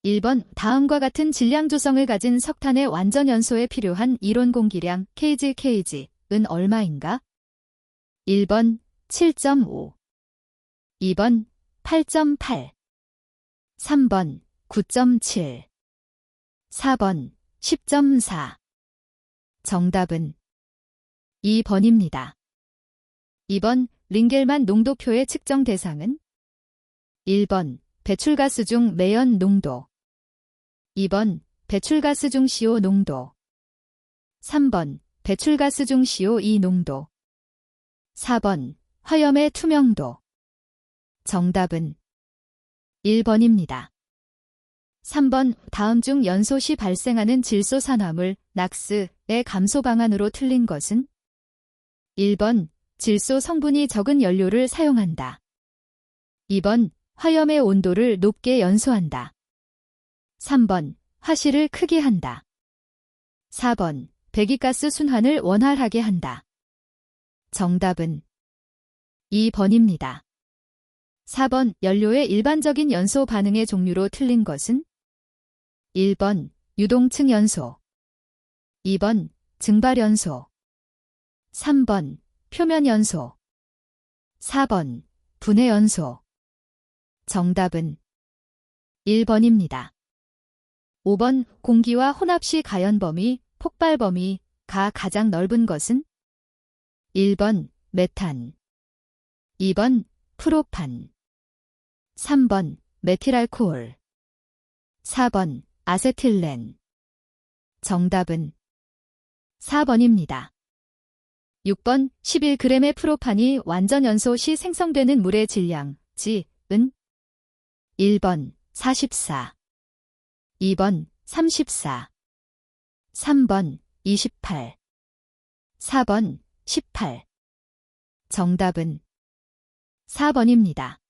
1번 다음과 같은 질량 조성을 가진 석탄의 완전 연소에 필요한 이론 공기량 kg은 얼마인가? 1번 7.5, 2번 8.8, 3번 9.7, 4번 10.4. 정답은 2번입니다. 2번 링겔만 농도표의 측정 대상은 1번 배출가스 중 매연 농도, 2번 배출가스 중 CO 농도, 3번 배출가스 중 CO2 농도, 4번 화염의 투명도. 정답은 1번입니다. 3번 다음 중 연소 시 발생하는 질소산화물 낙스의 감소 방안으로 틀린 것은 1번 질소 성분이 적은 연료를 사용한다. 2번 화염의 온도를 높게 연소한다. 3번 화실을 크게 한다. 4번 배기가스 순환을 원활하게 한다. 정답은 2번입니다. 4번 연료의 일반적인 연소 반응의 종류로 틀린 것은 1번 유동층 연소, 2번 증발 연소, 3번 표면 연소, 4번 분해 연소. 정답은 1번입니다. 5번 공기와 혼합 시 가연 범위, 폭발 범위가 가장 넓은 것은 1번 메탄, 2번 프로판, 3번 메틸알코올, 4번 아세틸렌. 정답은 4번입니다. 6번 11g의 프로판이 완전 연소 시 생성되는 물의 질량, 은 1번 44, 2번 34, 3번 28, 4번 18. 정답은 4번입니다.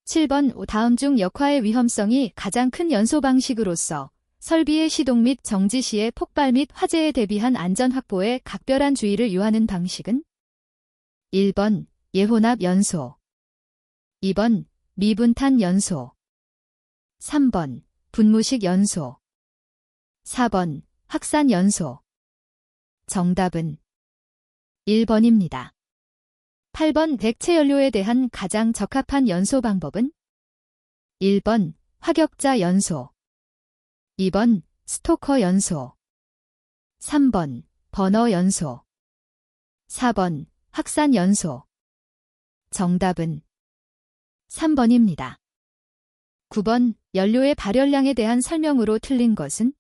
7번 다음 중 역화의 위험성이 가장 큰 연소 방식으로서 설비의 시동 및 정지 시의 폭발 및 화재에 대비한 안전 확보에 각별한 주의를 요하는 방식은 1번 예혼합 연소, 2번 미분탄 연소, 3번 분무식 연소, 4번 확산 연소. 정답은 1번입니다. 8번 액체 연료에 대한 가장 적합한 연소 방법은 1번 화격자 연소, 2번 스토커 연소, 3번 버너 연소, 4번 확산 연소. 정답은 3번입니다. 9번 연료의 발열량에 대한 설명으로 틀린 것은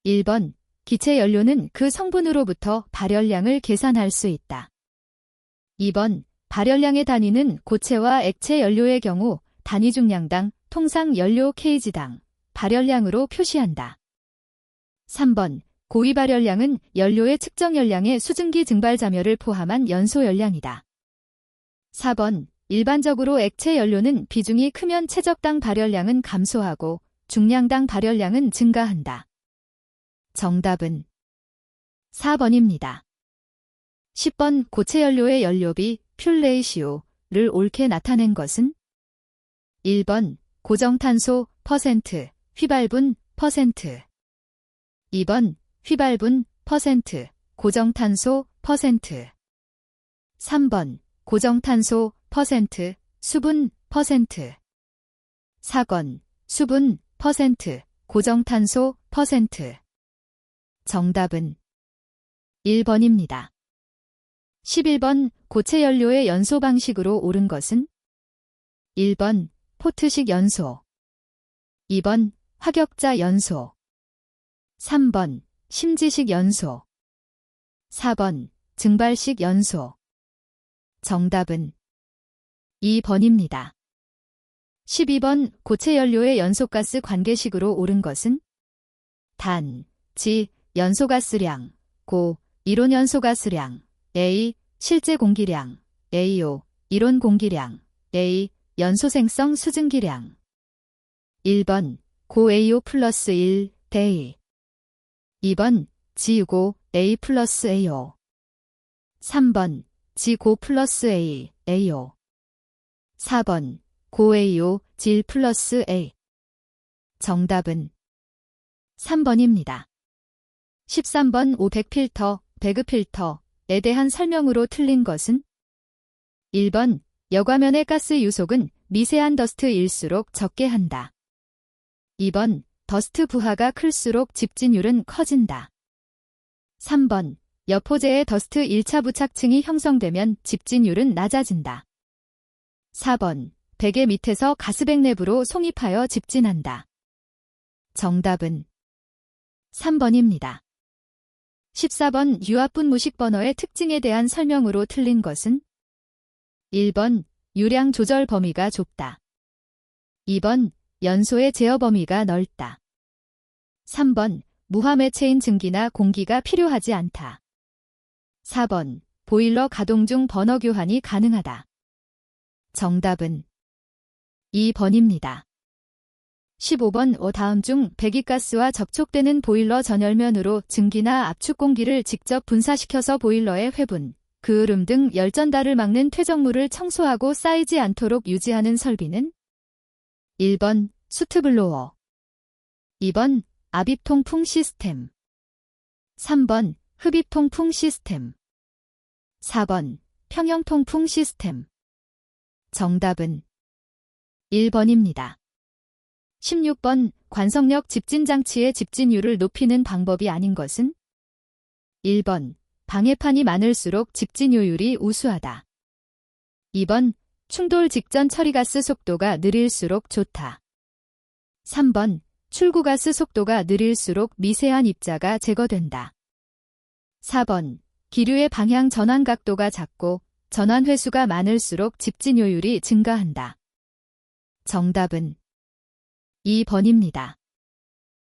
1번 기체 연료는 그 성분으로부터 발열량을 계산할 수 있다. 2번 발열량의 단위는 고체와 액체 연료의 경우 단위 중량당 통상 연료 kg당 발열량으로 표시한다. 3번 고위 발열량은 연료의 측정 열량의 수증기 증발 자멸을 포함한 연소 열량이다. 4번 일반적으로 액체 연료는 비중이 크면 최적당 발열량은 감소하고 중량당 발열량은 증가한다. 정답은 4번입니다. 10번 고체 연료의 연료비 퓰 레이시오를 옳게 나타낸 것은 1번 고정탄소 %, 휘발분 %, 2번 휘발분 %, 고정탄소 %, 3번 고정탄소 %, 수분 %, 4번 수분 %, 고정탄소 %. 정답은 1번입니다. 11번 고체 연료의 연소 방식으로 옳은 것은 1번 포트식 연소, 2번 화격자 연소, 3번 심지식 연소, 4번 증발식 연소. 정답은 2번입니다. 12번 고체 연료의 연소가스 관계식으로 옳은 것은 단, 지, 연소가스량, 고, 이론 연소가스량, A, 실제 공기량, AO, 이론 공기량, A, 연소생성 수증기량. 1번 고 AO 플러스 1 대 1, 2번 지고 A 플러스 AO, 3번 지고 플러스 A, AO, 4번 고 AO 질 플러스 A. 정답은 3번입니다. 13번 500필터, 배그필터에 대한 설명으로 틀린 것은? 1번 여과면의 가스 유속은 미세한 더스트일수록 적게 한다. 2번 더스트 부하가 클수록 집진율은 커진다. 3번 여포제의 더스트 1차 부착층이 형성되면 집진율은 낮아진다. 4번 베개 밑에서 가스백 내부로 송입하여 집진한다. 정답은 3번입니다. 14번 유압분 무식 버너의 특징에 대한 설명으로 틀린 것은? 1번 유량 조절 범위가 좁다. 2번 연소의 제어 범위가 넓다. 3번 무화매체인 증기나 공기가 필요하지 않다. 4번 보일러 가동 중 버너 교환이 가능하다. 정답은 2번입니다. 15번 다음 중 배기가스와 접촉되는 보일러 전열면으로 증기나 압축 공기를 직접 분사시켜서 보일러의 회분, 그을음 등 열전달을 막는 퇴적물을 청소하고 쌓이지 않도록 유지하는 설비는? 1번 수트블로어, 2번 압입통풍 시스템, 3번 흡입통풍 시스템, 4번 평형통풍 시스템. 정답은 1번입니다. 16번 관성력 집진장치의 집진율을 높이는 방법이 아닌 것은? 1번 방해판이 많을수록 집진효율이 우수하다. 2번 충돌 직전 처리가스 속도가 느릴수록 좋다. 3번 출구가스 속도가 느릴수록 미세한 입자가 제거된다. 4번 기류의 방향 전환 각도가 작고 전환 회수가 많을수록 집진효율이 증가한다. 정답은 2번입니다.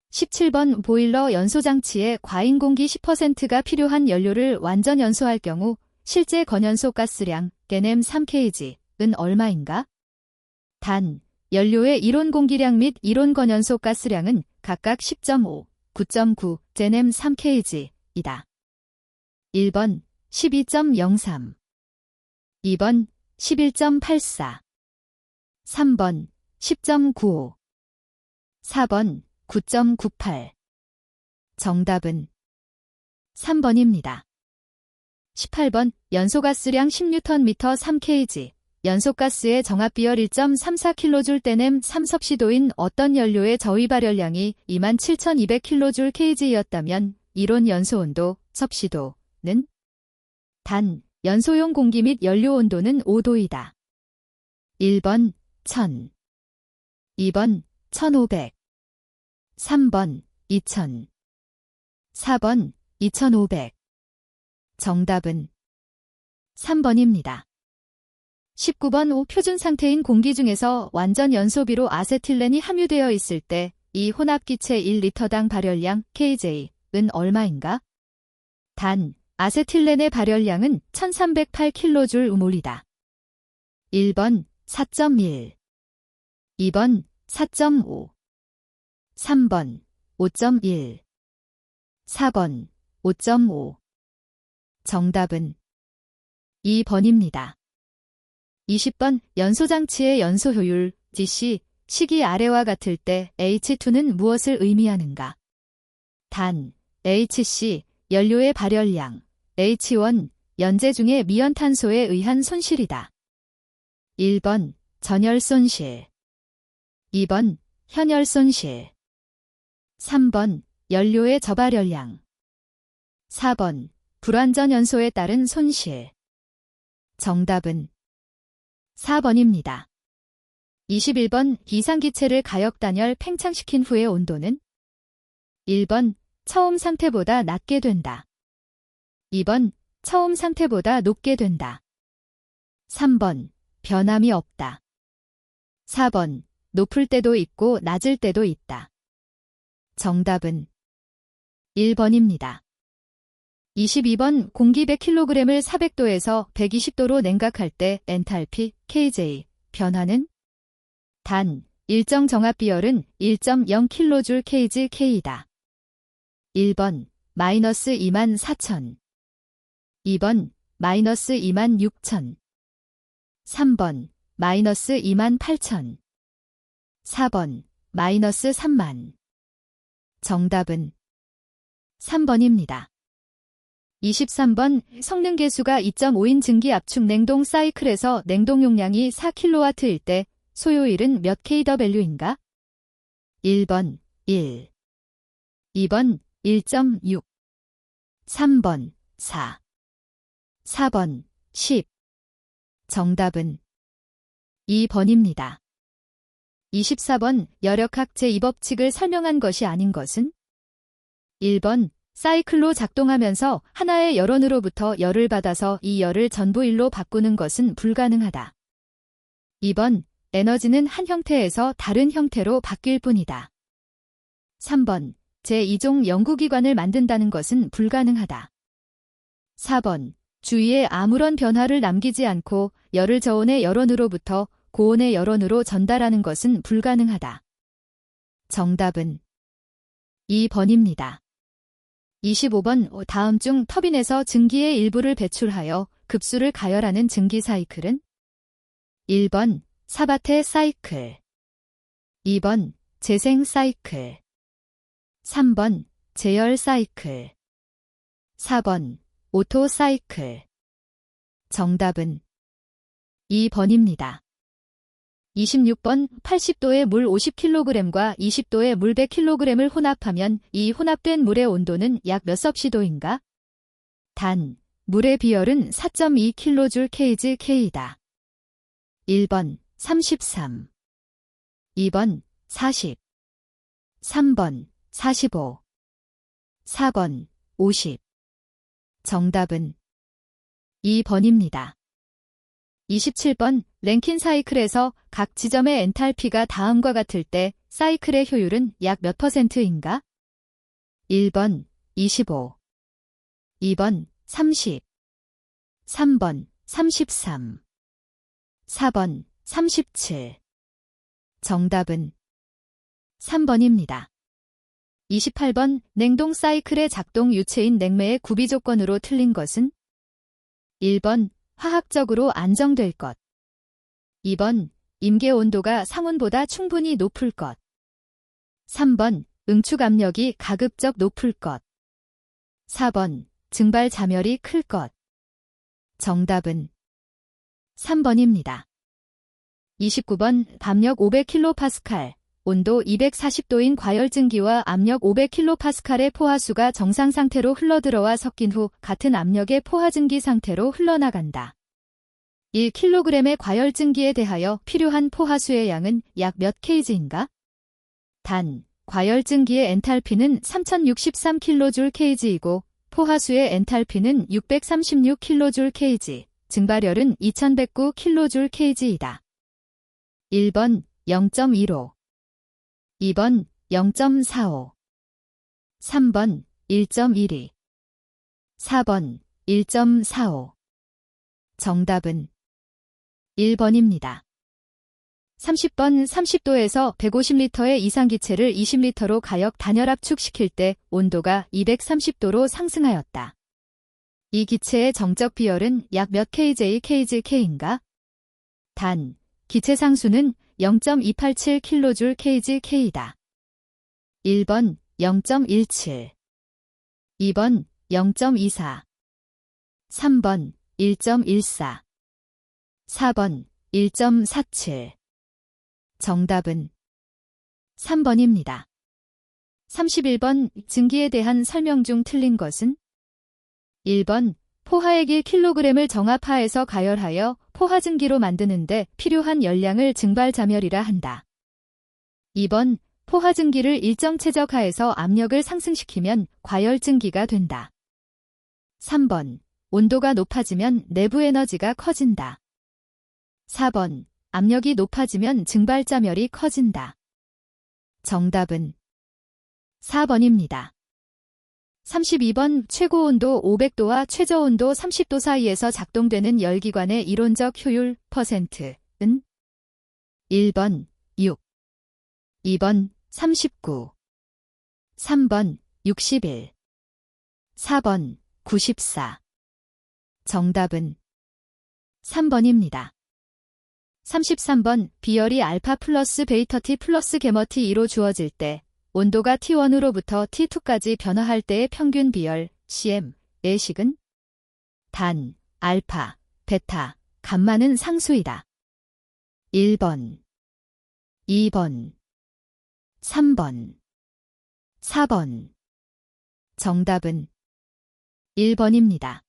17번 보일러 연소장치에 과잉공기 10%가 필요한 연료를 완전 연소할 경우 실제 건연소 가스량 NM 3kg은 얼마인가? 단, 연료의 이론 공기량 및 이론 건연소 가스량은 각각 10.5, 9.9 NM 3kg이다. 1번 12.03, 2번 11.84, 3번 10.95, 4번 9.98. 정답은 3번입니다. 18번 연소가스량 10Nm 3kg, 연소가스의 정합비열 1.34kJ 떼냄 3섭씨도인 어떤 연료의 저위 발열량이 27,200kJ/kg였다면 이론 연소온도, 섭씨도는? 단, 연소용 공기 및 연료 온도는 5도이다. 1번 1000, 2번 1500, 3번 2000, 4번 2500. 정답은 3번입니다. 19번 표준 상태인 공기 중에서 완전 연소비로 아세틸렌이 함유되어 있을 때 이 혼합기체 1리터당 발열량 kJ은 얼마인가? 단, 아세틸렌의 발열량은 1308kJ/몰이다. 1번 4.1, 2번 4.5, 3번 5.1, 4번 5.5. 정답은 2번입니다. 20번 연소장치의 연소효율 GC 식이 아래와 같을 때 H2는 무엇을 의미하는가? 단, HC 연료의 발열량, H1 연재 중의 미연탄소에 의한 손실이다. 1번 전열 손실, 2번 현열 손실, 3번 연료의 저발열량, 4번 불완전 연소에 따른 손실. 정답은 4번입니다. 21번 이상기체를 가역단열 팽창시킨 후의 온도는? 1번 처음 상태보다 낮게 된다. 2번 처음 상태보다 높게 된다. 3번 변함이 없다. 4번 높을 때도 있고 낮을 때도 있다. 정답은 1번입니다. 22번 공기 100kg을 400도에서 120도로 냉각할 때 엔탈피 kJ 변화는? 단, 일정 정합비열은 1.0kJ/kgK이다. 1번 마이너스 24,000, 2번 마이너스 26,000, 3번 마이너스 28,000, 4번 마이너스 3만. 정답은 3번입니다. 23번 성능계수가 2.5인 증기 압축 냉동 사이클에서 냉동 용량이 4kW일 때 소요율은 몇 kW인가? 1번 1, 2번 1.6, 3번 4, 4번 10. 정답은 2번입니다. 24번 열역학 제2법칙을 설명한 것이 아닌 것은? 1번 사이클로 작동하면서 하나의 열원으로부터 열을 받아서 이 열을 전부 일로 바꾸는 것은 불가능하다. 2번 에너지는 한 형태에서 다른 형태로 바뀔 뿐이다. 3번 제2종 연구기관을 만든다는 것은 불가능하다. 4번 주위에 아무런 변화를 남기지 않고 열을 저온의 열원으로부터 고온의 열원으로 전달하는 것은 불가능하다. 정답은 2번입니다. 25번 다음 중 터빈에서 증기의 일부를 배출하여 급수를 가열하는 증기 사이클은? 1번 사바테 사이클, 2번 재생 사이클, 3번 제열 사이클, 4번 오토 사이클. 정답은 2번입니다. 26번 80도의 물 50kg과 20도의 물 100kg을 혼합하면 이 혼합된 물의 온도는 약 몇 섭씨도인가? 단, 물의 비열은 4.2kJ/kg다. 1번 33, 2번 40, 3번 45, 4번 50. 정답은 2번입니다. 27번 랭킨 사이클에서 각 지점의 엔탈피가 다음과 같을 때 사이클의 효율은 약 몇 %인가? 1번 25, 2번 30, 3번 33, 4번 37. 정답은 3번입니다. 28번 냉동 사이클의 작동 유체인 냉매의 구비 조건으로 틀린 것은? 1번 화학적으로 안정될 것, 2번 임계 온도가 상온보다 충분히 높을 것, 3번 응축 압력이 가급적 높을 것, 4번 증발 자멸이 클 것. 정답은 3번입니다. 29번 담력 500kPa, 온도 240도인 과열증기와 압력 500kPa의 포화수가 정상 상태로 흘러들어와 섞인 후 같은 압력의 포화증기 상태로 흘러나간다. 1kg의 과열증기에 대하여 필요한 포화수의 양은 약 몇 kg인가? 단, 과열증기의 엔탈피는 3063kJ/kg이고 포화수의 엔탈피는 636kJ/kg, 증발열은 2109kJ/kg이다. 1번 0.15, 2번 0.45, 3번 1.12, 4번 1.45. 정답은 1번입니다. 30번 30도에서 150리터의 이상기체를 20리터로 가역 단열 압축시킬 때 온도가 230도로 상승하였다. 이 기체의 정적 비열은 약 몇 kJ/kg인가? 단, 기체 상수는 0.287kJ/kg이다. 1번 0.17, 2번 0.24, 3번 1.14, 4번 1.47. 정답은 3번입니다. 31번 증기에 대한 설명 중 틀린 것은? 1번 포화액 1kg을 정압하에서 가열하여 포화증기로 만드는데 필요한 열량을 증발자멸이라 한다. 2번 포화증기를 일정 최적하에서 압력을 상승시키면 과열증기가 된다. 3번 온도가 높아지면 내부 에너지가 커진다. 4번 압력이 높아지면 증발자멸이 커진다. 정답은 4번입니다. 32번 최고온도 500도와 최저온도 30도 사이에서 작동되는 열기관의 이론적 효율 %은? 1번 6, 2번 39, 3번 61, 4번 94. 정답은 3번입니다. 33번 비열이 알파 플러스 베이터 T 플러스 가마 T2로 주어질 때 온도가 T1으로부터 T2까지 변화할 때의 평균 비열 CM의 식은 단, 알파, 베타, 감마는 상수이다. 1번, 2번, 3번, 4번. 정답은 1번입니다.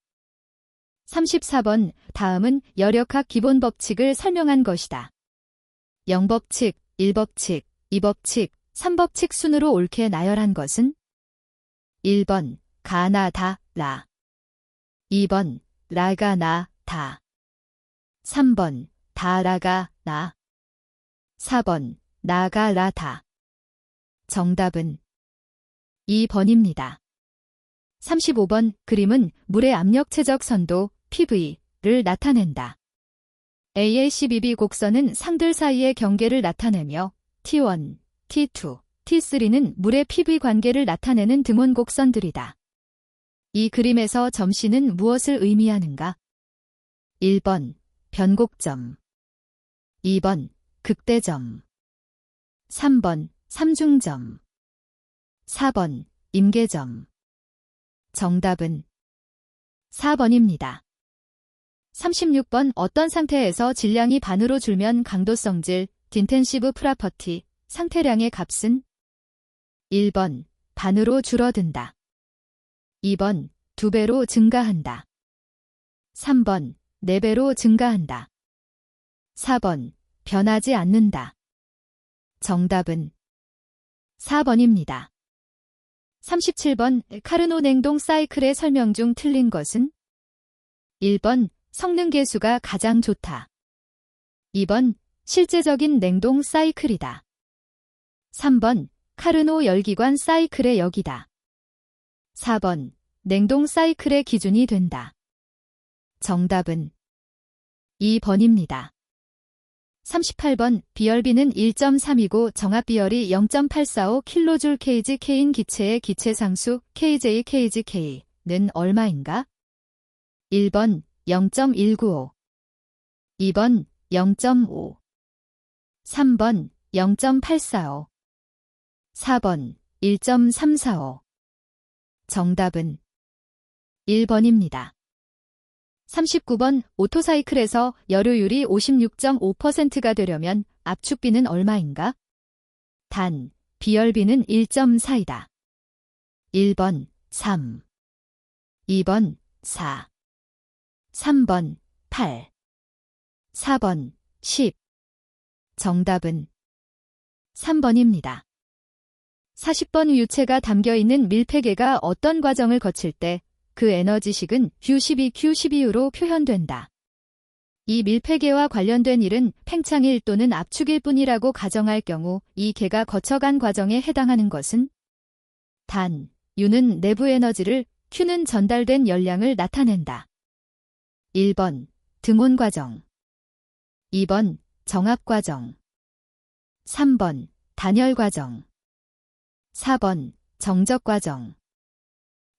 34번 다음은 열역학 기본 법칙을 설명한 것이다. 0법칙, 1법칙, 2법칙, 3법칙 순으로 옳게 나열한 것은 1번 가나 다, 라 2번 라가 나, 다 3번 다라가 나 4번 나가 라, 다. 정답은 2번입니다. 35번 그림은 물의 압력체적 선도 PV를 나타낸다. AACBB 곡선은 상들 사이의 경계를 나타내며 T1, T2, T3는 물의 PV 관계를 나타내는 등원 곡선들이다. 이 그림에서 점씨는 무엇을 의미하는가? 1번 변곡점 2번 극대점 3번 삼중점 4번 임계점 정답은 4번입니다. 36번 어떤 상태에서 질량이 반으로 줄면 강도성질, 인텐시브 프라퍼티, 상태량의 값은 1번 반으로 줄어든다. 2번 2배로 증가한다. 3번 4배로 증가한다. 4번 변하지 않는다. 정답은 4번입니다. 37번 카르노 냉동 사이클의 설명 중 틀린 것은 1번 성능 계수가 가장 좋다. 2번 실제적인 냉동 사이클이다. 3번 카르노 열기관 사이클의 역이다. 4번 냉동 사이클의 기준이 된다. 정답은 2번입니다. 38번 비열비는 1.3이고 정합비열이 0.845kJ K인 기체의 기체상수 KJ KGK는 얼마인가? 1번 0.195 2번 0.5 3번 0.845 4번 1.345 정답은 1번입니다. 39번 오토사이클에서 열효율이 56.5%가 되려면 압축비는 얼마인가? 단, 비열비는 1.4이다. 1번 3 2번 4 3번 8 4번 10 정답은 3번입니다. 40번 유체가 담겨있는 밀폐계가 어떤 과정을 거칠 때 그 에너지식은 Q12Q12U로 표현된다. 이 밀폐계와 관련된 일은 팽창일 또는 압축일 뿐이라고 가정할 경우 이 계가 거쳐간 과정에 해당하는 것은 단, U는 내부 에너지를, Q는 전달된 열량을 나타낸다. 1번 등온 과정 2번 정압 과정 3번 단열 과정 4번 정적 과정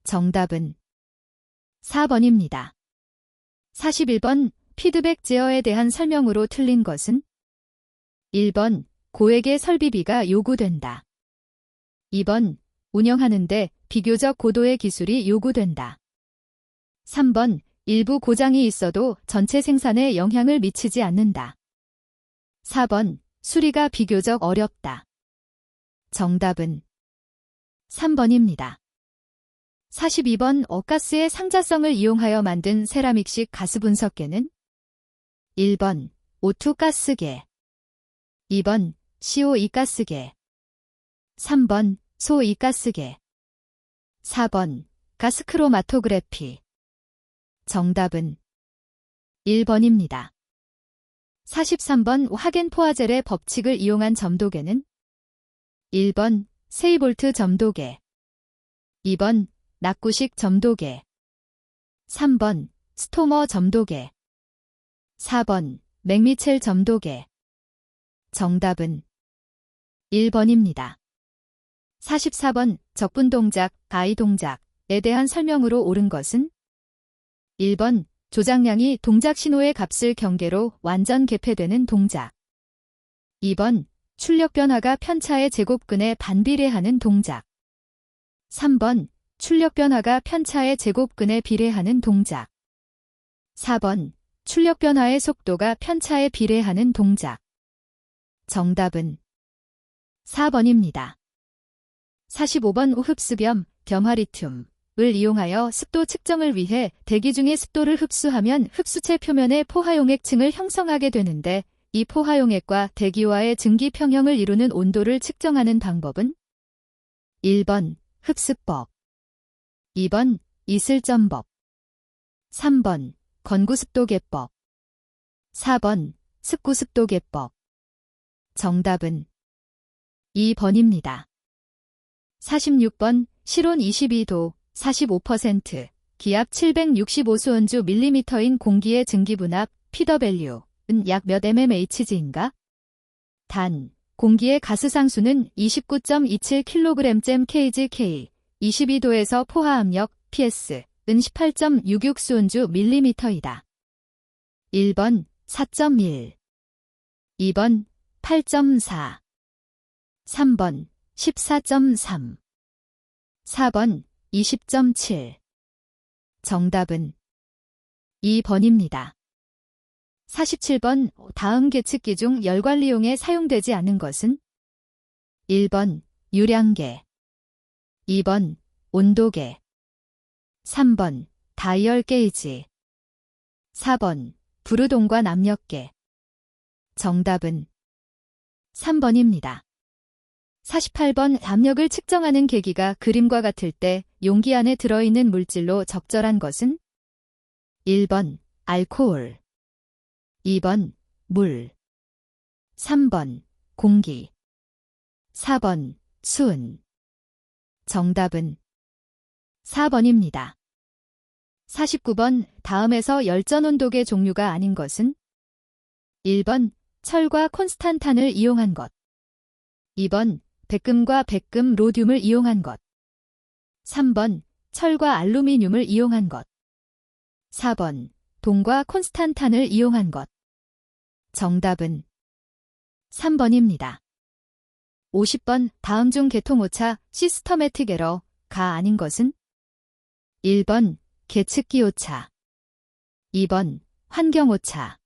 정답은 4번입니다. 41번 피드백 제어에 대한 설명으로 틀린 것은 1번 고액의 설비비가 요구된다. 2번 운영하는데 비교적 고도의 기술이 요구된다. 3번 일부 고장이 있어도 전체 생산에 영향을 미치지 않는다. 4번 수리가 비교적 어렵다. 정답은 3번입니다. 42번 억가스의 상자성을 이용하여 만든 세라믹식 가스 분석계는 1번 O2 가스계 2번 CO2 가스계 3번 소2 가스계 4번 가스 크로마토그래피 정답은 1번입니다. 43번 하겐포아젤의 법칙을 이용한 점도계는 1번 세이볼트 점도계 2번 낙구식 점도계 3번 스토머 점도계 4번 맥미첼 점도계 정답은 1번입니다. 44번 적분 동작, 가이 동작에 대한 설명으로 옳은 것은 1번 조작량이 동작 신호의 값을 경계로 완전 개폐되는 동작. 2번, 출력 변화가 편차의 제곱근에 반비례하는 동작. 3번, 출력 변화가 편차의 제곱근에 비례하는 동작. 4번, 출력 변화의 속도가 편차에 비례하는 동작. 정답은 4번입니다. 45번 흡수겸, 겸화리튬을 이용하여 습도 측정을 위해 대기 중의 습도를 흡수하면 흡수체 표면의 포화용액층을 형성하게 되는데 이 포화용액과 대기와의 증기평형을 이루는 온도를 측정하는 방법은 1번 흡수법, 2번 이슬점법, 3번 건구습도계법, 4번 습구습도계법. 정답은 2번입니다. 46번 실온 22도 45% 기압 765수온주 밀리미터인 공기의 증기분압 Pw은 약 몇 mmHg인가? 단, 공기의 가스상수는 29.27kg/kg/K, 22도에서 포화압력 PS 은 18.66수온주 밀리미터이다. 1번 4.1, 2번 8.4, 3번 14.3, 4번 20.7. 정답은 2번입니다. 47번 다음 계측기 중 열관리용에 사용되지 않은 것은 1번 유량계, 2번 온도계, 3번 다이얼 게이지, 4번 부르동관 압력계. 정답은 3번입니다. 48번 압력을 측정하는 계기가 그림과 같을 때 용기 안에 들어있는 물질로 적절한 것은 1번 알코올, 2번 물, 3번 공기, 4번 수은. 정답은 4번입니다. 49번 다음에서 열전온도계 종류가 아닌 것은 1번 철과 콘스탄탄을 이용한 것, 2번 백금과 백금 로듐을 이용한 것, 3번 철과 알루미늄을 이용한 것, 4번 동과 콘스탄탄을 이용한 것. 정답은 3번입니다. 50번 다음 중 계통오차 시스터매틱 에러가 아닌 것은 1번 계측기 오차, 2번 환경오차,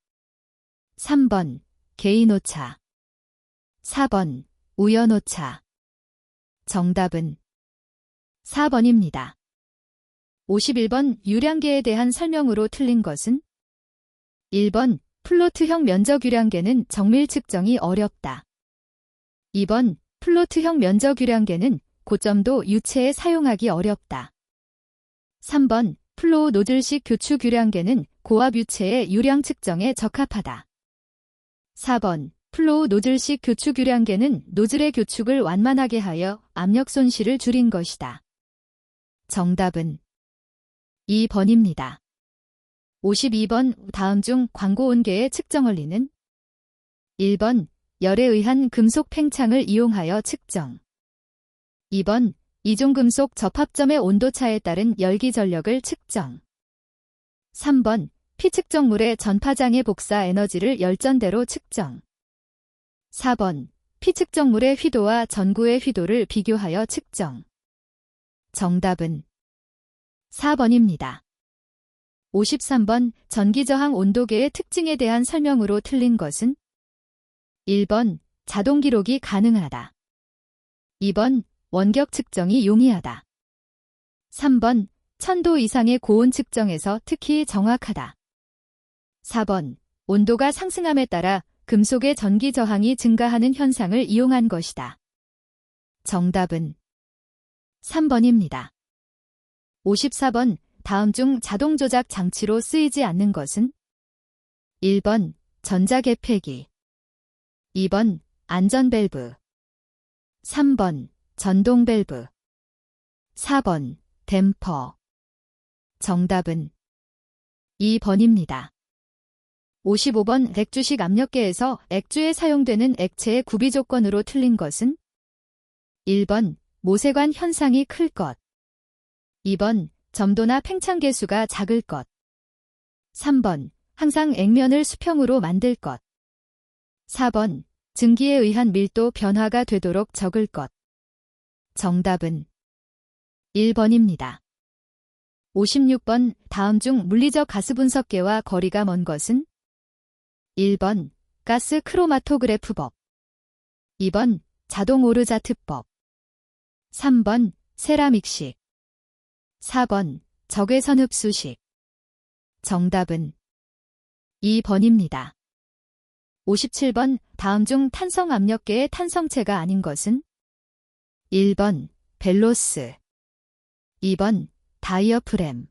3번 개인오차, 4번 우연오차. 정답은 4번입니다. 51번 유량계에 대한 설명으로 틀린 것은 1번 플로트형 면적 유량계는 정밀 측정이 어렵다. 2번 플로트형 면적 유량계는 고점도 유체에 사용하기 어렵다. 3번 플로우 노즐식 교축 유량계는 고압 유체의 유량 측정에 적합하다. 4번 플로우 노즐식 교축 유량계는 노즐의 교축을 완만하게 하여 압력 손실을 줄인 것이다. 정답은 2번입니다. 52번 다음 중 광고 온계의 측정 원리는 1번 열에 의한 금속 팽창을 이용하여 측정, 2번 이중금속 접합점의 온도차에 따른 열기 전력을 측정, 3번 피측정물의 전파장애 복사 에너지를 열전대로 측정, 4번 피측정물의 휘도와 전구의 휘도를 비교하여 측정. 정답은 4번입니다. 53번 전기저항 온도계의 특징에 대한 설명으로 틀린 것은 1번 자동 기록이 가능하다, 2번 원격 측정이 용이하다, 3번 1000도 이상의 고온 측정에서 특히 정확하다, 4번 온도가 상승함에 따라 금속의 전기 저항이 증가하는 현상을 이용한 것이다. 정답은 3번입니다. 54번 다음 중 자동 조작 장치로 쓰이지 않는 것은 1번 전자개폐기, 2번 안전밸브, 3번 전동밸브, 4번 댐퍼. 정답은 2번입니다. 55번 액주식 압력계에서 액주에 사용되는 액체의 구비 조건으로 틀린 것은 1번 모세관 현상이 클 것, 2번 점도나 팽창 계수가 작을 것, 3번. 항상 액면을 수평으로 만들 것. 4번. 증기에 의한 밀도 변화가 되도록 적을 것. 정답은 1번입니다. 56번. 다음 중 물리적 가스 분석계와 거리가 먼 것은? 1번. 가스 크로마토그래프법. 2번. 자동 오르자트법. 3번. 세라믹식. 4번. 적외선 흡수식. 정답은 2번입니다. 57번. 다음 중 탄성 압력계의 탄성체가 아닌 것은? 1번. 벨로스. 2번. 다이어프램.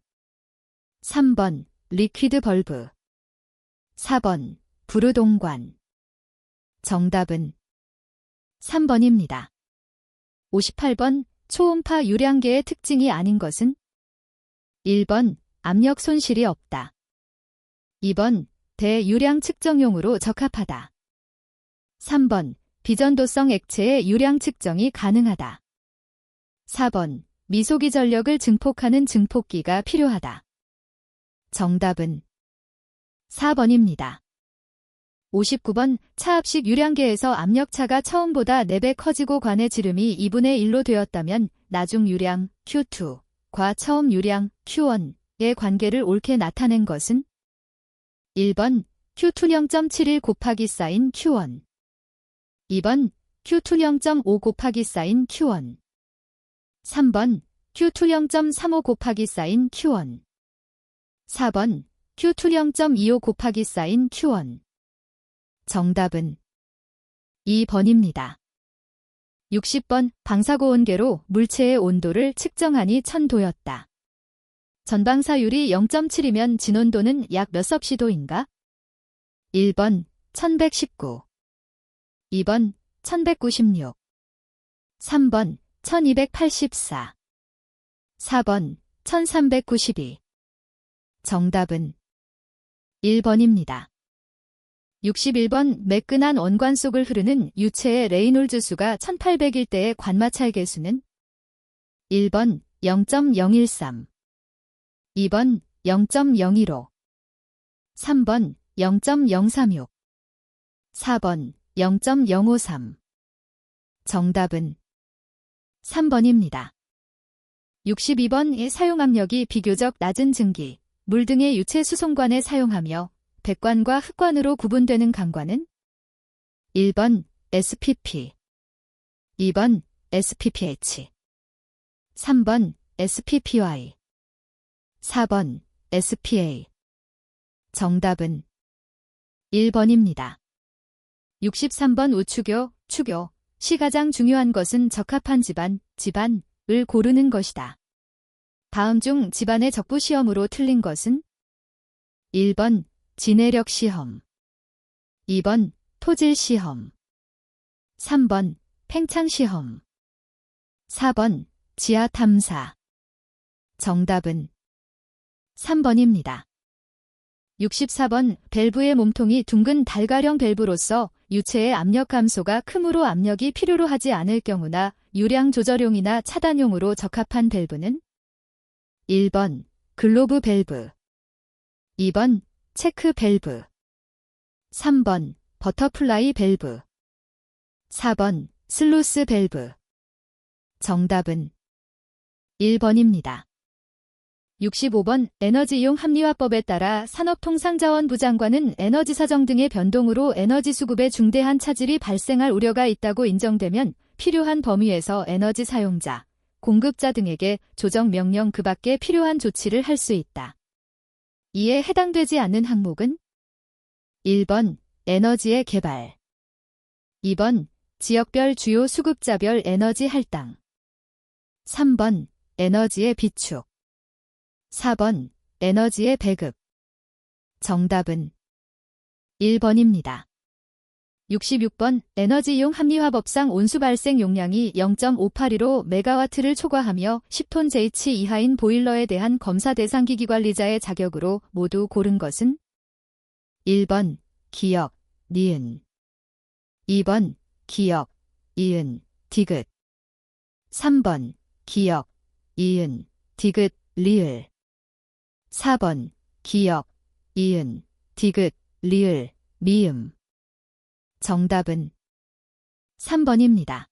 3번. 리퀴드 벌브. 4번. 부르동관. 정답은 3번입니다. 58번. 초음파 유량계의 특징이 아닌 것은? 1번. 압력 손실이 없다. 2번. 대유량 측정용으로 적합하다. 3번. 비전도성 액체의 유량 측정이 가능하다. 4번. 미소기 전력을 증폭하는 증폭기가 필요하다. 정답은 4번입니다. 59번. 차압식 유량계에서 압력차가 처음보다 4배 커지고 관의 지름이 2분의 1로 되었다면 나중 유량 Q2과 처음 유량 Q1의 관계를 옳게 나타낸 것은? 1번. Q2 0.71 곱하기 사인 Q1. 2번. Q2 0.5 곱하기 사인 Q1. 3번. Q2 0.35 곱하기 사인 Q1. 4번. Q2 0.25 곱하기 사인 Q1. 정답은 2번입니다. 60번. 방사고온계로 물체의 온도를 측정하니 1000도였다. 전방사율이 0.7이면 진온도는 약 몇 섭씨도인가? 1번 1119. 2번 1196. 3번 1284. 4번 1392. 정답은 1번입니다. 61번. 매끈한 원관 속을 흐르는 유체의 레이놀즈 수가 1800일 때의 관마찰 계수는? 1번 0.013. 2번 0.015. 3번 0.036. 4번 0.053. 정답은 3번입니다. 62번의 사용압력이 비교적 낮은 증기, 물 등의 유체 수송관에 사용하며 백관과 흑관으로 구분되는 강관은? 1번 SPP. 2번 SPPH. 3번 SPPY. 4번 SPA. 정답은 1번입니다. 63번. 우추교, 추교, 시 가장 중요한 것은 적합한 집안을 고르는 것이다. 다음 중 집안의 적부 시험으로 틀린 것은? 1번 지내력 시험. 2번 토질 시험. 3번 팽창 시험. 4번 지하 탐사. 정답은 3번입니다. 64번. 밸브의 몸통이 둥근 달걀형 밸브로서 유체의 압력 감소가 크므로 압력이 필요로 하지 않을 경우나 유량 조절용이나 차단용으로 적합한 밸브는? 1번 글로브 밸브. 2번 체크 밸브. 3번 버터플라이 밸브. 4번 슬루스 밸브. 정답은 1번입니다. 65번. 에너지이용 합리화법에 따라 산업통상자원부 장관은 에너지 사정 등의 변동으로 에너지 수급에 중대한 차질이 발생할 우려가 있다고 인정되면 필요한 범위에서 에너지 사용자, 공급자 등에게 조정 명령 그 밖에 필요한 조치를 할 수 있다. 이에 해당되지 않는 항목은? 1번 에너지의 개발. 2번 지역별 주요 수급자별 에너지 할당. 3번 에너지의 비축. 4번 에너지의 배급. 정답은 1번입니다. 66번. 에너지이용 합리화법상 온수 발생 용량이 0.582로 메가와트를 초과하며 10톤 JH 이하인 보일러에 대한 검사 대상 기기관리자의 자격으로 모두 고른 것은? 1번 기역, 니은. 2번 기역, 이은, 디귿. 3번 기역, 이은, 디귿, 리을. 4번 기역, 이은, 디귿, 리을, 미음. 정답은 3번입니다.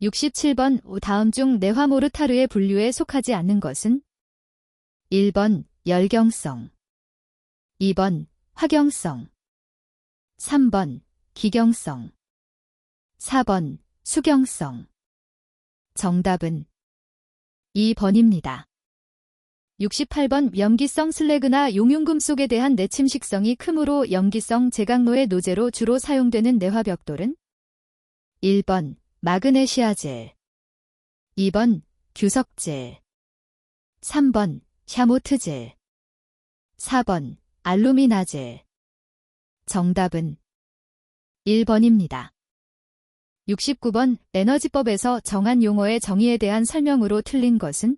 67번 다음 중 네화모르타르의 분류에 속하지 않는 것은? 1번 열경성, 2번 화경성, 3번 기경성, 4번 수경성. 정답은 2번입니다. 68번 염기성 슬래그나 용융금속에 대한 내침식성이 크므로 염기성 제강로의 노재로 주로 사용되는 내화벽돌은? 1번 마그네시아질, 2번 규석질, 3번 샤모트질, 4번 알루미나질. 정답은 1번입니다. 69번 에너지법에서 정한 용어의 정의에 대한 설명으로 틀린 것은?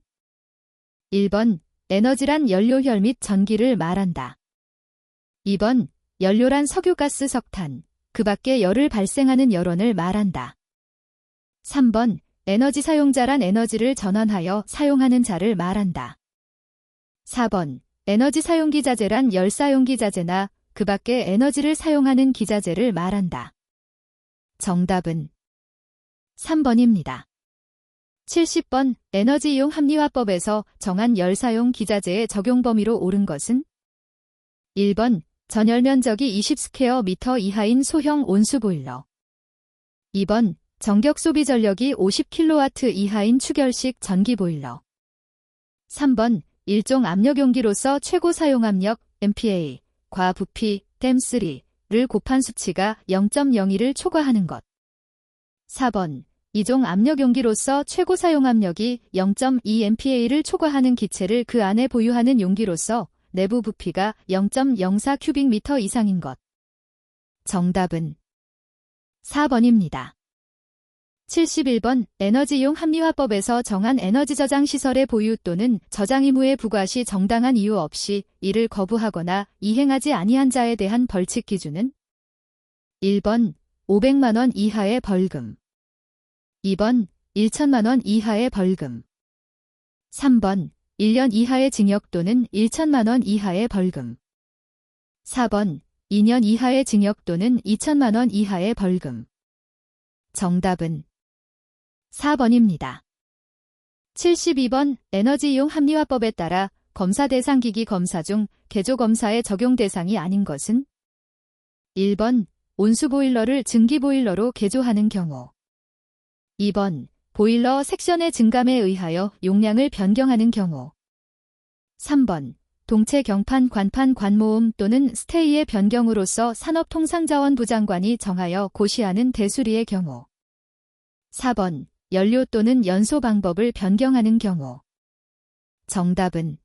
1번 에너지란 연료 혈 및 전기를 말한다. 2번 연료란 석유가스 석탄, 그 밖에 열을 발생하는 열원을 말한다. 3번 에너지 사용자란 에너지를 전환하여 사용하는 자를 말한다. 4번 에너지 사용기자재란 열사용기자재나 그 밖에 에너지를 사용하는 기자재를 말한다. 정답은 3번입니다. 70번 에너지 이용 합리화법에서 정한 열사용 기자재의 적용 범위로 옳은 것은? 1번 전열 면적이 20스퀘어미터 이하인 소형 온수보일러, 2번 전격 소비 전력이 50kW 이하인 추결식 전기보일러, 3번 일종 압력용기로서 최고 사용압력 MPa, 과 부피 댐3를 곱한 수치가 0.02를 초과하는 것. 4번 이종 압력용기로서 최고 사용압력이 0.2MPa를 초과하는 기체를 그 안에 보유하는 용기로서 내부 부피가 0.04 큐빅미터 이상인 것. 정답은 4번입니다. 71번 에너지 이용 합리화법에서 정한 에너지 저장 시설의 보유 또는 저장 의무에 부과 시 정당한 이유 없이 이를 거부하거나 이행하지 아니한 자에 대한 벌칙 기준은? 1번 500만 원 이하의 벌금, 2번 1천만 원 이하의 벌금, 3번 1년 이하의 징역 또는 1천만 원 이하의 벌금, 4번 2년 이하의 징역 또는 2천만 원 이하의 벌금. 정답은 4번입니다. 72번 에너지 이용 합리화법에 따라 검사 대상 기기 검사 중 개조 검사의 적용 대상이 아닌 것은? 1번 온수보일러를 증기보일러로 개조하는 경우, 2번 보일러 섹션의 증감에 의하여 용량을 변경하는 경우, 3번 동체 경판 관판 관모음 또는 스테이의 변경으로서 산업통상자원부 장관이 정하여 고시하는 대수리의 경우, 4번 연료 또는 연소 방법을 변경하는 경우. 정답은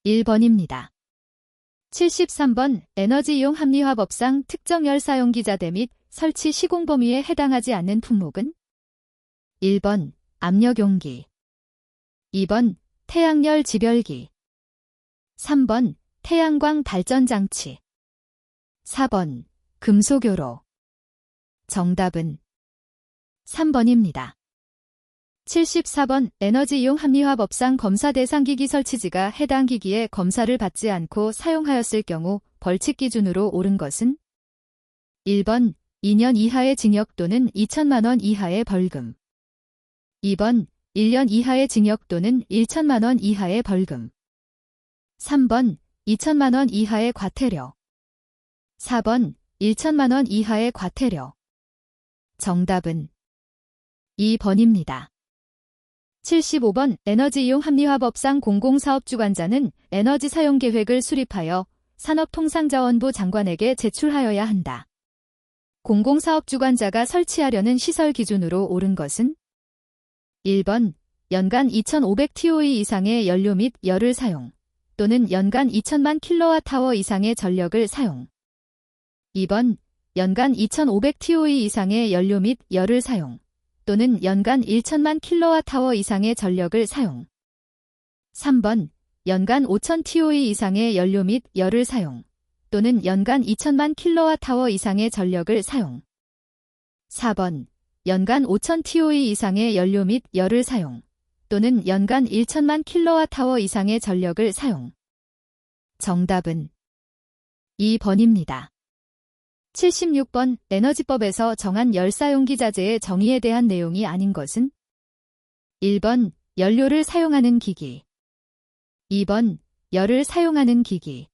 1번입니다. 73번 에너지 이용 합리화법상 특정 열 사용기자재 및 설치 시공 범위에 해당하지 않는 품목은? 1번 압력용기, 2번 태양열 지별기, 3번 태양광 발전장치, 4번 금속요로. 정답은 3번입니다. 74번 에너지 이용 합리화법상 검사 대상 기기 설치지가 해당 기기에 검사를 받지 않고 사용하였을 경우 벌칙 기준으로 옳은 것은? 1번 2년 이하의 징역 또는 2천만 원 이하의 벌금, 2번 1년 이하의 징역 또는 1천만 원 이하의 벌금, 3번 2천만 원 이하의 과태료, 4번 1천만 원 이하의 과태료. 정답은 2번입니다. 75번 에너지 이용 합리화법상 공공사업주관자는 에너지 사용 계획을 수립하여 산업통상자원부 장관에게 제출하여야 한다. 공공사업주관자가 설치하려는 시설 기준으로 옳은 것은? 1번 연간 2500TOE 이상의 연료 및 열을 사용 또는 연간 2000만 킬로와트아워 이상의 전력을 사용, 2번 연간 2500TOE 이상의 연료 및 열을 사용 또는 연간 1000만 킬로와트아워 이상의 전력을 사용, 3번 연간 5000TOE 이상의 연료 및 열을 사용 또는 연간 2000만 킬로와트아워 이상의 전력을 사용, 4번 연간 5000TOE 이상의 연료 및 열을 사용 또는 연간 1000만 킬로와트아워 이상의 전력을 사용. 정답은 2번입니다. 76번 에너지법에서 정한 열사용기 자재의 정의에 대한 내용이 아닌 것은 1번 연료를 사용하는 기기 2번 열을 사용하는 기기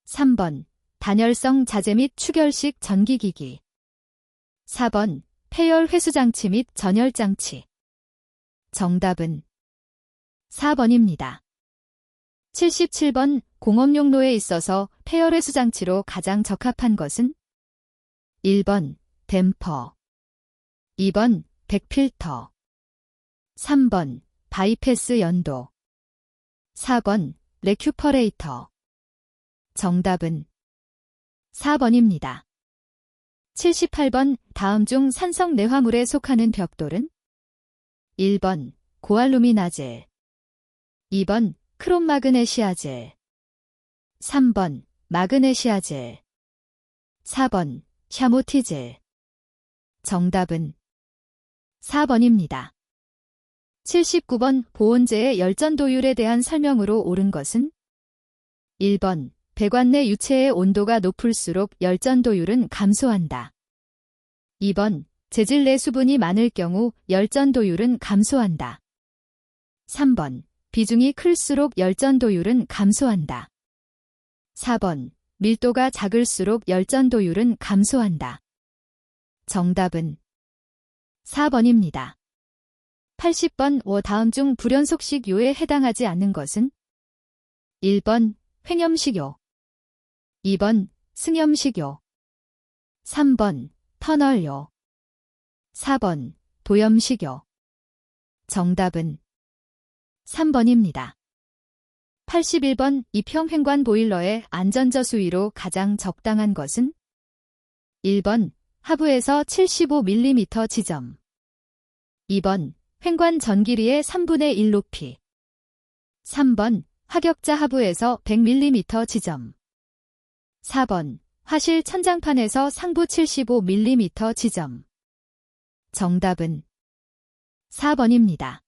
3번 단열성 자재 및 추결식 전기기기 4번 폐열 회수장치 및 전열장치 정답은 4번입니다. 77번 공업용로에 있어서 폐열 회수장치로 가장 적합한 것은 1번 댐퍼 2번 백필터 3번 바이패스 연도 4번 레큐퍼레이터 정답은 4번입니다. 78번 다음 중 산성 내화물에 속하는 벽돌은 1번 고알루미나젤 2번 크롬마그네시아젤 3번 마그네시아젤 4번 샤모티젤 정답은 4번입니다. 79번 보온재의 열전도율에 대한 설명으로 옳은 것은 1번 배관 내 유체의 온도가 높을수록 열전도율은 감소한다. 2번 재질 내 수분이 많을 경우 열전도율은 감소한다. 3번 비중이 클수록 열전도율은 감소한다. 4번 밀도가 작을수록 열전도율은 감소한다. 정답은 4번입니다. 80번 다음 중 불연속식 요에 해당하지 않는 것은 1번 횡염식요 2번 승염식요 3번 터널요 4번 도염식요 정답은 3번입니다. 81번 입형 횡관 보일러의 안전저수위로 가장 적당한 것은 1번 하부에서 75mm 지점 2번 횡관 전길이의 3분의 1 높이 3번 하격자 하부에서 100mm 지점 4번 화실 천장판에서 상부 75mm 지점 정답은 4번입니다.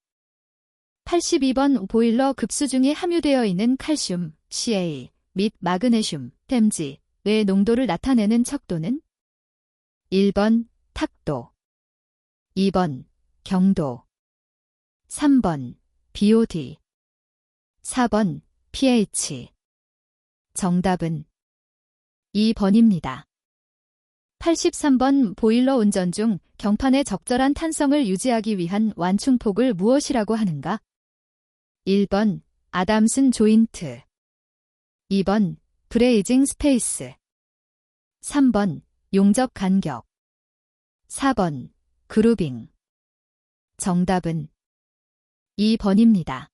82번 보일러 급수 중에 함유되어 있는 칼슘, Ca 및 마그네슘, 댐지의 농도를 나타내는 척도는 1번 탁도 2번 경도 3번 BOD 4번 pH 정답은 2번입니다. 83번 보일러 운전 중 경판의 적절한 탄성을 유지하기 위한 완충폭을 무엇이라고 하는가? 1번 아담슨 조인트 2번 브레이징 스페이스 3번 용접 간격 4번 그루빙 정답은 2번입니다.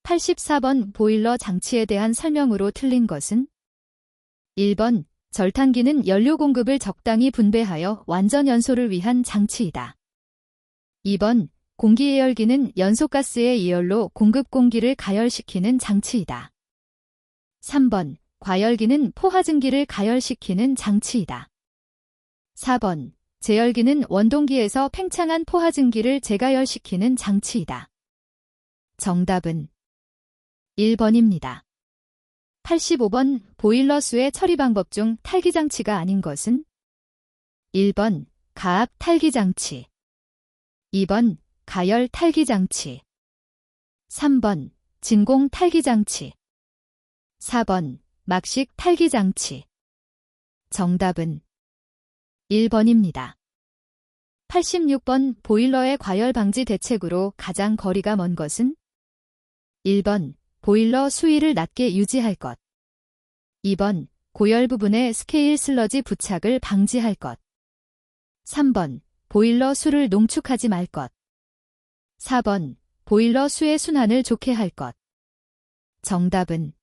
84번 보일러 장치에 대한 설명으로 틀린 것은 1번 절탄기는 연료 공급을 적당히 분배하여 완전 연소를 위한 장치이다. 2번 공기예열기는 연소가스의 이열로 공급 공기를 가열시키는 장치이다. 3번 과열기는 포화증기를 가열시키는 장치이다. 4번 제열기는 원동기에서 팽창한 포화증기를 재가열시키는 장치이다. 정답은 1번입니다. 85번 보일러 수의 처리 방법 중 탈기장치가 아닌 것은 1번 가압 탈기장치 2번 가열 탈기장치 3번 진공 탈기장치 4번 막식 탈기장치 정답은 1번입니다. 86번 보일러의 과열 방지 대책으로 가장 거리가 먼 것은 1번 보일러 수위를 낮게 유지할 것 2번 고열 부분에 스케일 슬러지 부착을 방지할 것 3번 보일러 수를 농축하지 말 것 4번 보일러 수의 순환을 좋게 할 것 정답은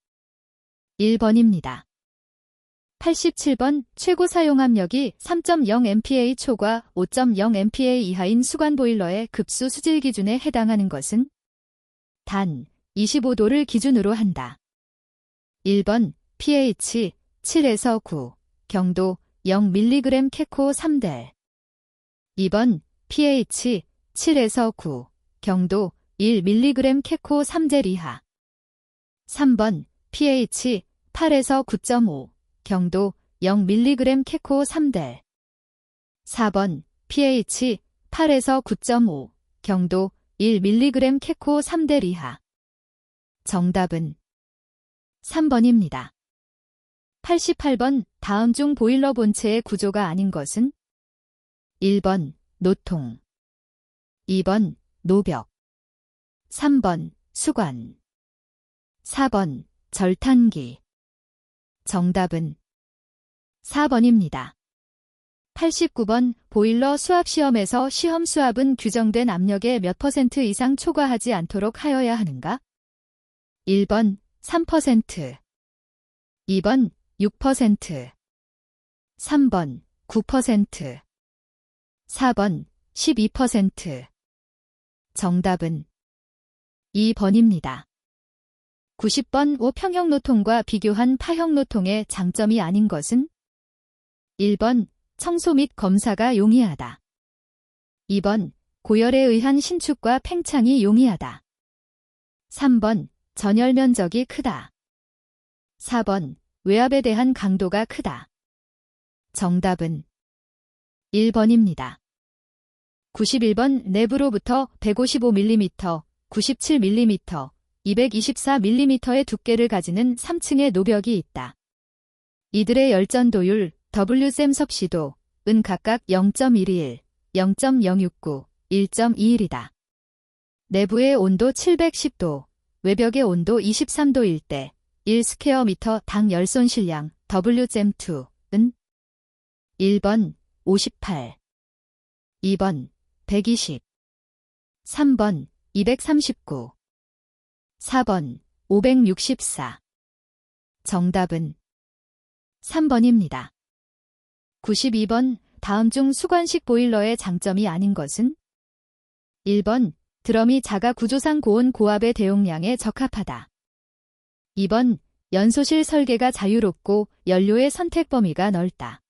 1번입니다. 87번 최고 사용 압력이 3.0MPa 초과 5.0MPa 이하인 수관 보일러의 급수 수질 기준에 해당하는 것은 단 25도를 기준으로 한다. 1번 pH 7에서 9, 경도 0mg 캐코 3델 2번 pH 7에서 9, 경도 1mg 캐코 3델 이하 3번 pH 8에서 9.5, 경도 0mg 케코 3델. 4번 pH 8에서 9.5, 경도 1mg 케코 3델 이하. 정답은 3번입니다. 88번 다음 중 보일러 본체의 구조가 아닌 것은? 1번 노통, 2번 노벽, 3번 수관, 4번 절탄기. 정답은 4번입니다. 89번 보일러 수압시험에서 시험 수압은 규정된 압력의 몇 퍼센트 이상 초과하지 않도록 하여야 하는가? 1번 3%, 2번 6%, 3번 9%, 4번 12%. 정답은 2번입니다. 90번 5평형 노통과 비교한 파형 노통의 장점이 아닌 것은? 1번 청소 및 검사가 용이하다. 2번 고열에 의한 신축과 팽창이 용이하다. 3번 전열 면적이 크다. 4번 외압에 대한 강도가 크다. 정답은 1번입니다. 91번 내부로부터 155mm, 97mm, 224mm의 두께를 가지는 3층의 노벽이 있다. 이들의 열전도율 WM 섭씨도은 각각 0.121, 0.069, 1.21이다. 내부의 온도 710도, 외벽의 온도 23도일 때 1스퀘어미터/당 열손실량 WM2은 1번 58, 2번 120, 3번 239, 4번 564. 정답은 3번입니다. 92번 다음 중 수관식 보일러의 장점이 아닌 것은? 1번 드럼이 자가 구조상 고온 고압의 대용량에 적합하다. 2번 연소실 설계가 자유롭고 연료의 선택 범위가 넓다.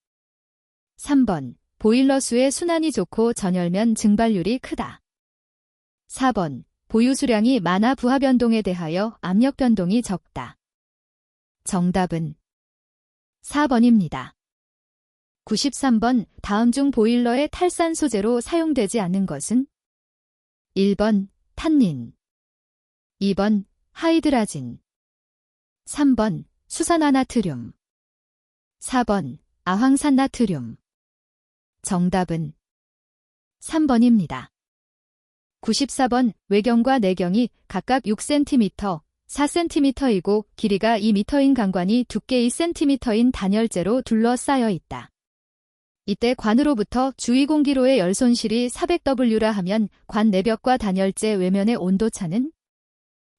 3번 보일러 수의 순환이 좋고 전열면 증발률이 크다. 4번 보유 수량이 많아 부하 변동에 대하여 압력 변동이 적다. 정답은 4번입니다. 93번 다음 중 보일러의 탈산 소재로 사용되지 않는 것은? 1번 탄닌, 2번 하이드라진, 3번 수산화나트륨, 4번 아황산나트륨. 정답은 3번입니다. 94번 외경과 내경이 각각 6cm, 4cm이고 길이가 2m인 강관이 두께 2cm인 단열재로 둘러싸여 있다. 이때 관으로부터 주위 공기로의 열 손실이 400W라 하면 관 내벽과 단열재 외면의 온도차는?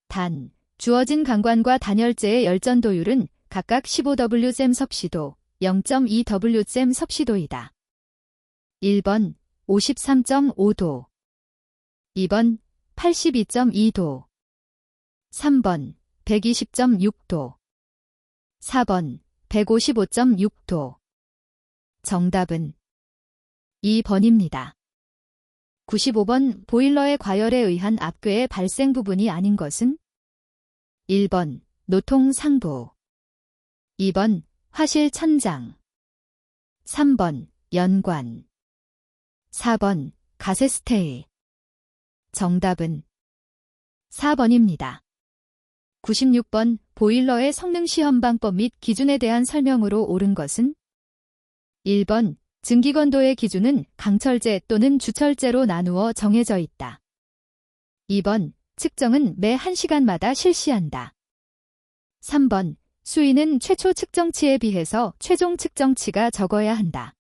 단, 주어진 강관과 단열재의 열전도율은 각각 15Wm 섭씨도, 0.2Wm 섭씨도이다. 1번 53.5도, 2번 82.2도, 3번 120.6도, 4번 155.6도. 정답은 2번입니다. 95번 보일러의 과열에 의한 압괴의 발생 부분이 아닌 것은? 1번 노통 상부, 2번 화실 천장, 3번 연관, 4번 가세스테이. 정답은 4번입니다. 96번 보일러의 성능 시험 방법 및 기준에 대한 설명으로 옳은 것은? 1번 증기건도의 기준은 강철제 또는 주철제로 나누어 정해져 있다. 2번 측정은 매 1시간마다 실시한다. 3번 수위는 최초 측정치에 비해서 최종 측정치가 적어야 한다.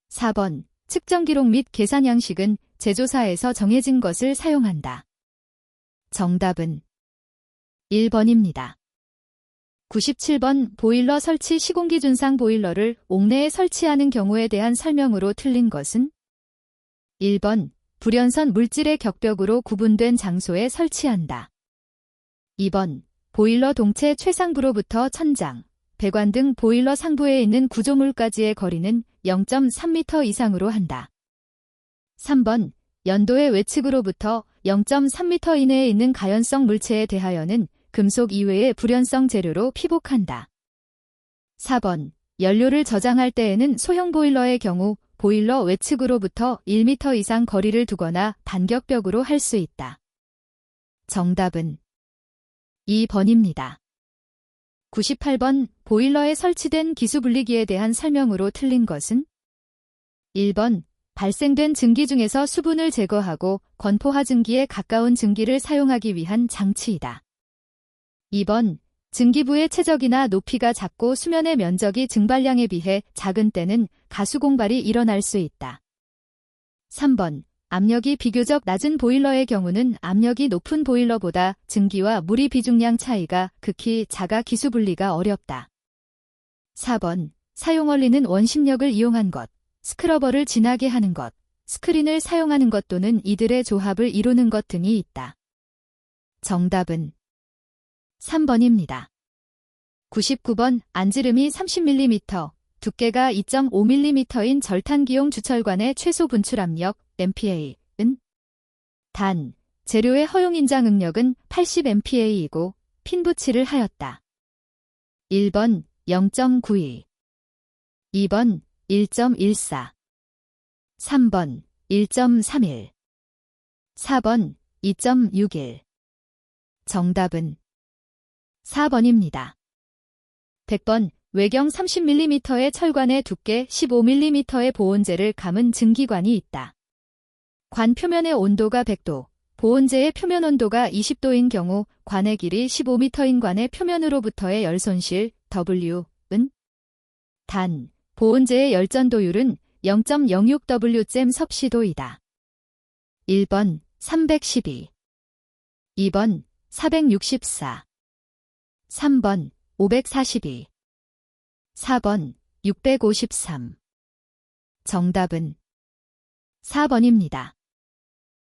4번 측정 기록 및 계산 양식은 제조사에서 정해진 것을 사용한다. 정답은 1번입니다. 97번 보일러 설치 시공기준상 보일러를 옥내에 설치하는 경우에 대한 설명으로 틀린 것은? 1번 불연선 물질의 격벽으로 구분된 장소에 설치한다. 2번 보일러 동체 최상부로부터 천장, 배관 등 보일러 상부에 있는 구조물까지의 거리는 0.3m 이상으로 한다. 3번 연도의 외측으로부터 0.3m 이내에 있는 가연성 물체에 대하여는 금속 이외의 불연성 재료로 피복한다. 4번. 연료를 저장할 때에는 소형 보일러의 경우 보일러 외측으로부터 1m 이상 거리를 두거나 반격벽으로 할 수 있다. 정답은 2번입니다. 98번. 보일러에 설치된 기수분리기에 대한 설명으로 틀린 것은? 1번. 발생된 증기 중에서 수분을 제거하고 건포화 증기에 가까운 증기를 사용하기 위한 장치이다. 2번. 증기부의 최적이나 높이가 작고 수면의 면적이 증발량에 비해 작은 때는 가수 공발이 일어날 수 있다. 3번. 압력이 비교적 낮은 보일러의 경우는 압력이 높은 보일러보다 증기와 물의 비중량 차이가 극히 작아 기수 분리가 어렵다. 4번. 사용 원리는 원심력을 이용한 것, 스크러버를 진하게 하는 것, 스크린을 사용하는 것 또는 이들의 조합을 이루는 것 등이 있다. 정답은 3번입니다. 99번. 안지름이 30mm, 두께가 2.5mm인 절탄기용 주철관의 최소 분출 압력 MPa은? 단, 재료의 허용인장 응력은 80MPa이고 핀 부치를 하였다. 1번 0.92, 2번 1.14, 3번 1.31, 4번 2.61. 정답은 4번입니다. 100번. 외경 30mm의 철관에 두께 15mm의 보온재를 감은 증기관이 있다. 관 표면의 온도가 100도, 보온재의 표면 온도가 20도인 경우 관의 길이 15m인 관의 표면으로부터의 열 손실 W은? 단, 보온재의 열전도율은 0.06 Wm/섭씨도이다. 1번 312, 2번 464, 3번 542, 4번 653. 정답은 4번입니다.